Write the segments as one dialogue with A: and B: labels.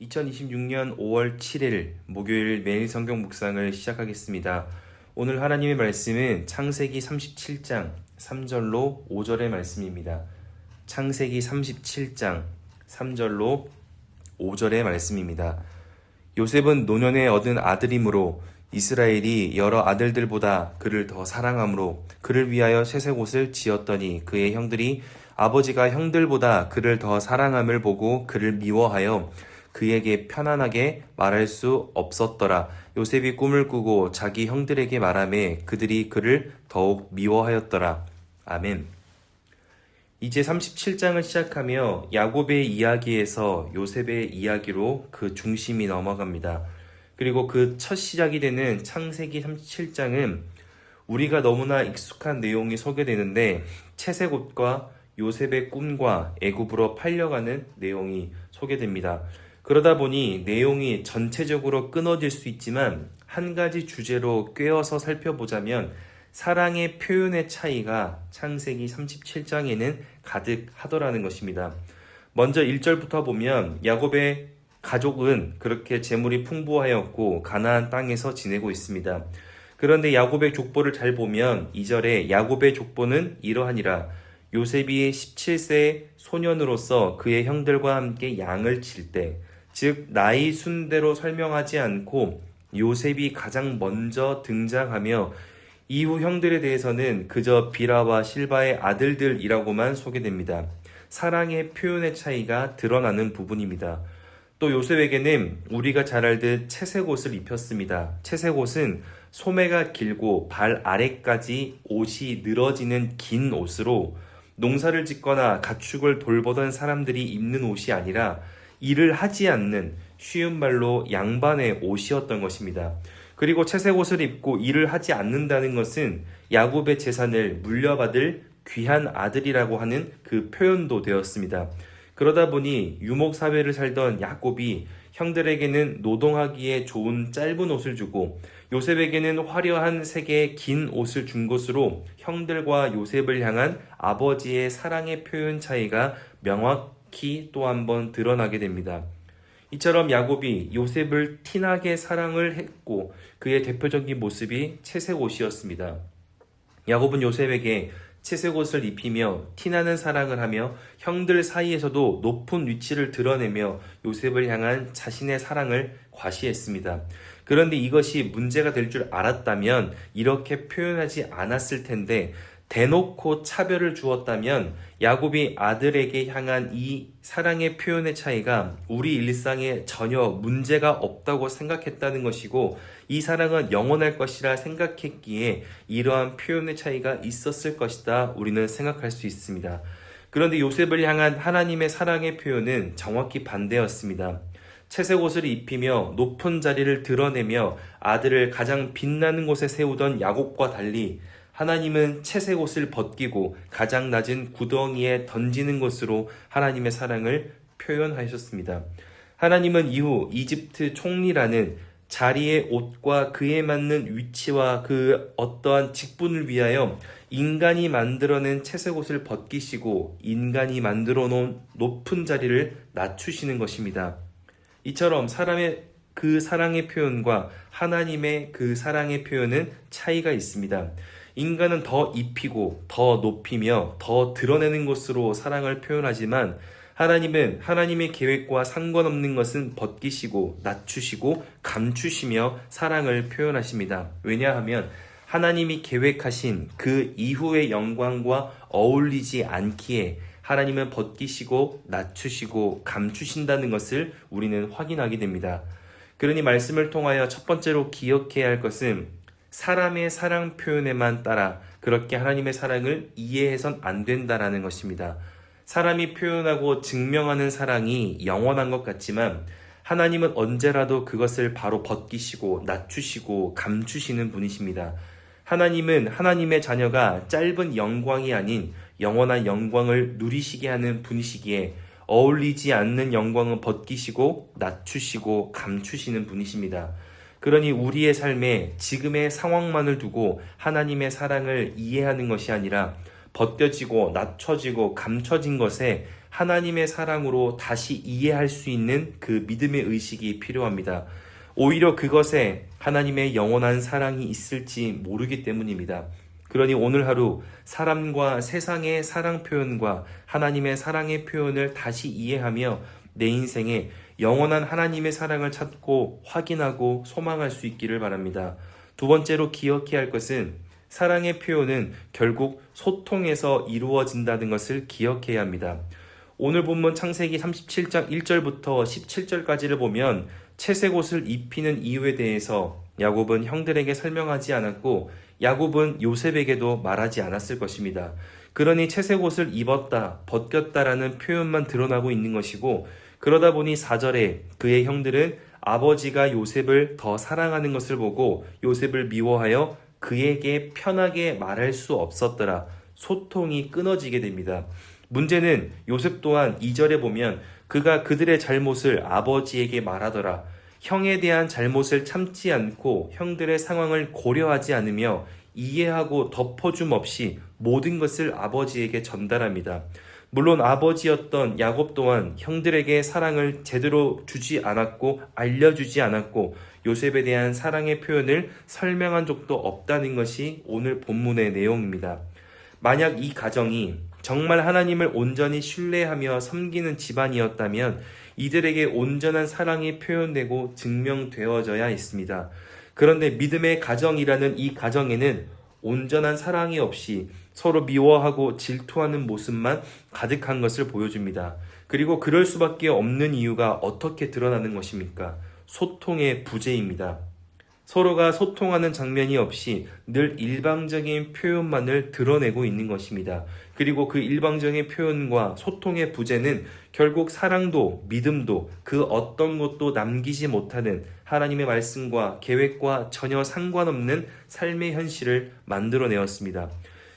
A: 2026년 5월 7일 목요일 매일 성경 묵상을 시작하겠습니다. 오늘 하나님의 말씀은 창세기 37장 3절로 5절의 말씀입니다. 창세기 37장 3절로 5절의 말씀입니다. 요셉은 노년에 얻은 아들이므로 이스라엘이 여러 아들들보다 그를 더 사랑하므로 그를 위하여 채색옷을 지었더니 그의 형들이 아버지가 형들보다 그를 더 사랑함을 보고 그를 미워하여 그에게 편안하게 말할 수 없었더라. 요셉이 꿈을 꾸고 자기 형들에게 말하매 그들이 그를 더욱 미워하였더라. 아멘. 이제 37장을 시작하며 야곱의 이야기에서 요셉의 이야기로 그 중심이 넘어갑니다. 그리고 그 첫 시작이 되는 창세기 37장은 우리가 너무나 익숙한 내용이 소개되는데 채색옷과 요셉의 꿈과 애굽으로 팔려가는 내용이 소개됩니다. 그러다 보니 내용이 전체적으로 끊어질 수 있지만 한 가지 주제로 꿰어서 살펴보자면 사랑의 표현의 차이가 창세기 37장에는 가득하더라는 것입니다. 먼저 1절부터 보면 야곱의 가족은 그렇게 재물이 풍부하였고 가나안 땅에서 지내고 있습니다. 그런데 야곱의 족보를 잘 보면 2절에 야곱의 족보는 이러하니라. 요셉이 17세 소년으로서 그의 형들과 함께 양을 칠 때, 즉 나이 순대로 설명하지 않고 요셉이 가장 먼저 등장하며 이후 형들에 대해서는 그저 비라와 실바의 아들들이라고만 소개됩니다. 사랑의 표현의 차이가 드러나는 부분입니다. 또 요셉에게는 우리가 잘 알듯 채색옷을 입혔습니다. 채색옷은 소매가 길고 발 아래까지 옷이 늘어지는 긴 옷으로 농사를 짓거나 가축을 돌보던 사람들이 입는 옷이 아니라 일을 하지 않는 쉬운 말로 양반의 옷이었던 것입니다. 그리고 채색옷을 입고 일을 하지 않는다는 것은 야곱의 재산을 물려받을 귀한 아들이라고 하는 그 표현도 되었습니다. 그러다 보니 유목사회를 살던 야곱이 형들에게는 노동하기에 좋은 짧은 옷을 주고 요셉에게는 화려한 색의 긴 옷을 준 것으로 형들과 요셉을 향한 아버지의 사랑의 표현 차이가 명확히 또 한번 드러나게 됩니다. 이처럼 야곱이 요셉을 티나게 사랑을 했고 그의 대표적인 모습이 채색옷이었습니다. 야곱은 요셉에게 채색옷을 입히며 티나는 사랑을 하며 형들 사이에서도 높은 위치를 드러내며 요셉을 향한 자신의 사랑을 과시했습니다. 그런데 이것이 문제가 될 줄 알았다면 이렇게 표현하지 않았을 텐데 대놓고 차별을 주었다면 야곱이 아들에게 향한 이 사랑의 표현의 차이가 우리 일상에 전혀 문제가 없다고 생각했다는 것이고 이 사랑은 영원할 것이라 생각했기에 이러한 표현의 차이가 있었을 것이다 우리는 생각할 수 있습니다. 그런데 요셉을 향한 하나님의 사랑의 표현은 정확히 반대였습니다. 채색옷을 입히며 높은 자리를 드러내며 아들을 가장 빛나는 곳에 세우던 야곱과 달리 하나님은 채색옷을 벗기고 가장 낮은 구덩이에 던지는 것으로 하나님의 사랑을 표현하셨습니다. 하나님은 이후 이집트 총리라는 자리의 옷과 그에 맞는 위치와 그 어떠한 직분을 위하여 인간이 만들어낸 채색옷을 벗기시고 인간이 만들어 놓은 높은 자리를 낮추시는 것입니다. 이처럼 사람의 그 사랑의 표현과 하나님의 그 사랑의 표현은 차이가 있습니다. 인간은 더 입히고 더 높이며 더 드러내는 것으로 사랑을 표현하지만 하나님은 하나님의 계획과 상관없는 것은 벗기시고 낮추시고 감추시며 사랑을 표현하십니다. 왜냐하면 하나님이 계획하신 그 이후의 영광과 어울리지 않기에 하나님은 벗기시고 낮추시고 감추신다는 것을 우리는 확인하게 됩니다. 그러니 말씀을 통하여 첫 번째로 기억해야 할 것은 사람의 사랑 표현에만 따라 그렇게 하나님의 사랑을 이해해선 안 된다라는 것입니다. 사람이 표현하고 증명하는 사랑이 영원한 것 같지만 하나님은 언제라도 그것을 바로 벗기시고 낮추시고 감추시는 분이십니다. 하나님은 하나님의 자녀가 짧은 영광이 아닌 영원한 영광을 누리시게 하는 분이시기에 어울리지 않는 영광은 벗기시고 낮추시고 감추시는 분이십니다. 그러니 우리의 삶에 지금의 상황만을 두고 하나님의 사랑을 이해하는 것이 아니라 벗겨지고 낮춰지고 감춰진 것에 하나님의 사랑으로 다시 이해할 수 있는 그 믿음의 의식이 필요합니다. 오히려 그것에 하나님의 영원한 사랑이 있을지 모르기 때문입니다. 그러니 오늘 하루 사람과 세상의 사랑 표현과 하나님의 사랑의 표현을 다시 이해하며 내 인생에 영원한 하나님의 사랑을 찾고 확인하고 소망할 수 있기를 바랍니다. 두 번째로 기억해야 할 것은 사랑의 표현은 결국 소통에서 이루어진다는 것을 기억해야 합니다. 오늘 본문 창세기 37장 1절부터 17절까지를 보면 채색 옷을 입히는 이유에 대해서 야곱은 형들에게 설명하지 않았고 야곱은 요셉에게도 말하지 않았을 것입니다. 그러니 채색 옷을 입었다, 벗겼다라는 표현만 드러나고 있는 것이고 그러다 보니 4절에 그의 형들은 아버지가 요셉을 더 사랑하는 것을 보고 요셉을 미워하여 그에게 편하게 말할 수 없었더라. 소통이 끊어지게 됩니다. 문제는 요셉 또한 2절에 보면 그가 그들의 잘못을 아버지에게 말하더라. 형에 대한 잘못을 참지 않고 형들의 상황을 고려하지 않으며 이해하고 덮어줌 없이 모든 것을 아버지에게 전달합니다. 물론 아버지였던 야곱 또한 형들에게 사랑을 제대로 주지 않았고 알려주지 않았고 요셉에 대한 사랑의 표현을 설명한 적도 없다는 것이 오늘 본문의 내용입니다. 만약 이 가정이 정말 하나님을 온전히 신뢰하며 섬기는 집안이었다면 이들에게 온전한 사랑이 표현되고 증명되어져야 했습니다. 그런데 믿음의 가정이라는 이 가정에는 온전한 사랑이 없이 서로 미워하고 질투하는 모습만 가득한 것을 보여줍니다. 그리고 그럴 수밖에 없는 이유가 어떻게 드러나는 것입니까? 소통의 부재입니다. 서로가 소통하는 장면이 없이 늘 일방적인 표현만을 드러내고 있는 것입니다. 그리고 그 일방적인 표현과 소통의 부재는 결국 사랑도 믿음도 그 어떤 것도 남기지 못하는 하나님의 말씀과 계획과 전혀 상관없는 삶의 현실을 만들어내었습니다.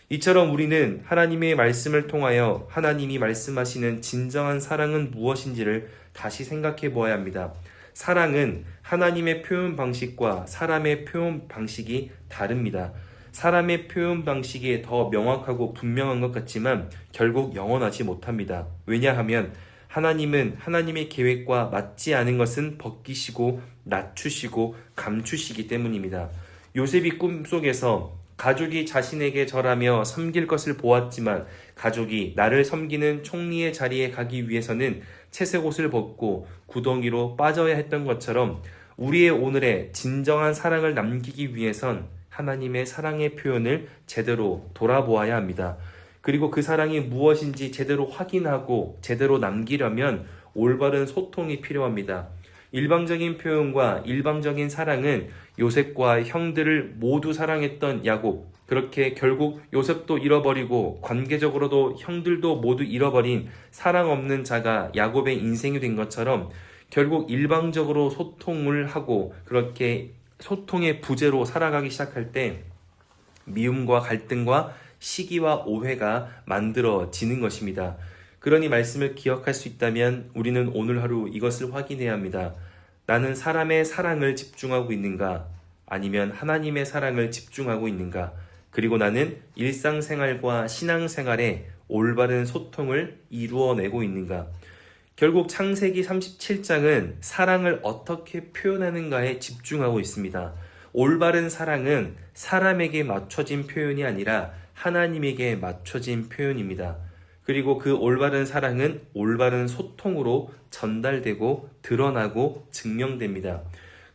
A: 이처럼 우리는 하나님의 말씀을 통하여 하나님이 말씀하시는 진정한 사랑은 무엇인지를 다시 생각해 보아야 합니다. 사랑은 하나님의 표현 방식과 사람의 표현 방식이 다릅니다. 사람의 표현 방식이 더 명확하고 분명한 것 같지만 결국 영원하지 못합니다. 왜냐하면 하나님은 하나님의 계획과 맞지 않은 것은 벗기시고 낮추시고 감추시기 때문입니다. 요셉이 꿈속에서 가족이 자신에게 절하며 섬길 것을 보았지만 가족이 나를 섬기는 총리의 자리에 가기 위해서는 채색 옷을 벗고 구덩이로 빠져야 했던 것처럼 우리의 오늘의 진정한 사랑을 남기기 위해선 하나님의 사랑의 표현을 제대로 돌아보아야 합니다. 그리고 그 사랑이 무엇인지 제대로 확인하고 제대로 남기려면 올바른 소통이 필요합니다. 일방적인 표현과 일방적인 사랑은 요셉과 형들을 모두 사랑했던 야곱, 그렇게 결국 요셉도 잃어버리고 관계적으로도 형들도 모두 잃어버린 사랑 없는 자가 야곱의 인생이 된 것처럼 결국 일방적으로 소통을 하고 그렇게 소통의 부재로 살아가기 시작할 때 미움과 갈등과 시기와 오해가 만들어지는 것입니다. 그러니 말씀을 기억할 수 있다면 우리는 오늘 하루 이것을 확인해야 합니다. 나는 사람의 사랑을 집중하고 있는가? 아니면 하나님의 사랑을 집중하고 있는가? 그리고 나는 일상생활과 신앙생활에 올바른 소통을 이루어내고 있는가? 결국 창세기 37장은 사랑을 어떻게 표현하는가에 집중하고 있습니다. 올바른 사랑은 사람에게 맞춰진 표현이 아니라 하나님에게 맞춰진 표현입니다. 그리고 그 올바른 사랑은 올바른 소통으로 전달되고 드러나고 증명됩니다.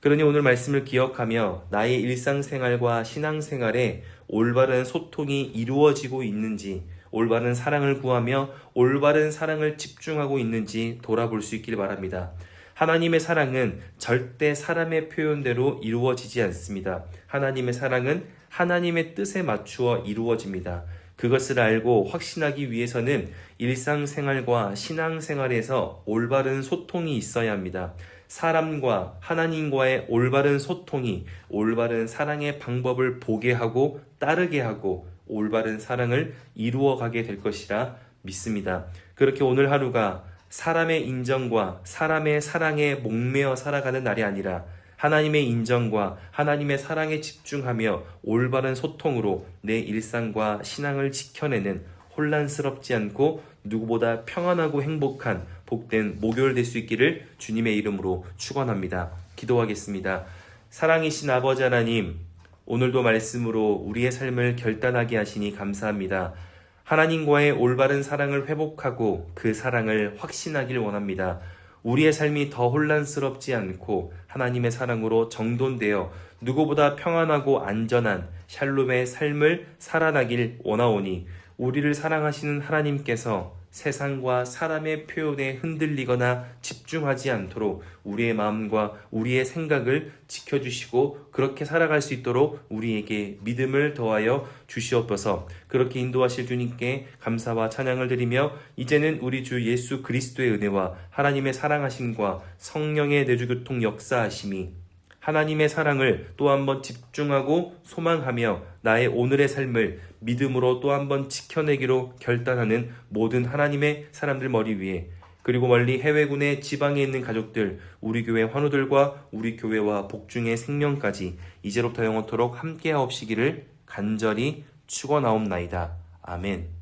A: 그러니 오늘 말씀을 기억하며 나의 일상생활과 신앙생활에 올바른 소통이 이루어지고 있는지, 올바른 사랑을 구하며 올바른 사랑을 집중하고 있는지 돌아볼 수 있길 바랍니다. 하나님의 사랑은 절대 사람의 표현대로 이루어지지 않습니다. 하나님의 사랑은 하나님의 뜻에 맞추어 이루어집니다. 그것을 알고 확신하기 위해서는 일상생활과 신앙생활에서 올바른 소통이 있어야 합니다. 사람과 하나님과의 올바른 소통이 올바른 사랑의 방법을 보게 하고 따르게 하고 올바른 사랑을 이루어가게 될 것이라 믿습니다. 그렇게 오늘 하루가 사람의 인정과 사람의 사랑에 목매어 살아가는 날이 아니라 하나님의 인정과 하나님의 사랑에 집중하며 올바른 소통으로 내 일상과 신앙을 지켜내는 혼란스럽지 않고 누구보다 평안하고 행복한 복된 목요일 될 수 있기를 주님의 이름으로 축원합니다. 기도하겠습니다. 사랑이신 아버지 하나님, 오늘도 말씀으로 우리의 삶을 결단하게 하시니 감사합니다. 하나님과의 올바른 사랑을 회복하고 그 사랑을 확신하길 원합니다. 우리의 삶이 더 혼란스럽지 않고 하나님의 사랑으로 정돈되어 누구보다 평안하고 안전한 샬롬의 삶을 살아나길 원하오니 우리를 사랑하시는 하나님께서 세상과 사람의 표현에 흔들리거나 집중하지 않도록 우리의 마음과 우리의 생각을 지켜주시고 그렇게 살아갈 수 있도록 우리에게 믿음을 더하여 주시옵소서. 그렇게 인도하실 주님께 감사와 찬양을 드리며 이제는 우리 주 예수 그리스도의 은혜와 하나님의 사랑하심과 성령의 내주교통 역사하심이 하나님의 사랑을 또 한번 집중하고 소망하며 나의 오늘의 삶을 믿음으로 또 한번 지켜내기로 결단하는 모든 하나님의 사람들 머리 위에, 그리고 멀리 해외군의 지방에 있는 가족들, 우리 교회 환우들과 우리 교회와 복중의 생명까지 이제로부터 영원토록 함께하옵시기를 간절히 축원하옵나이다. 아멘.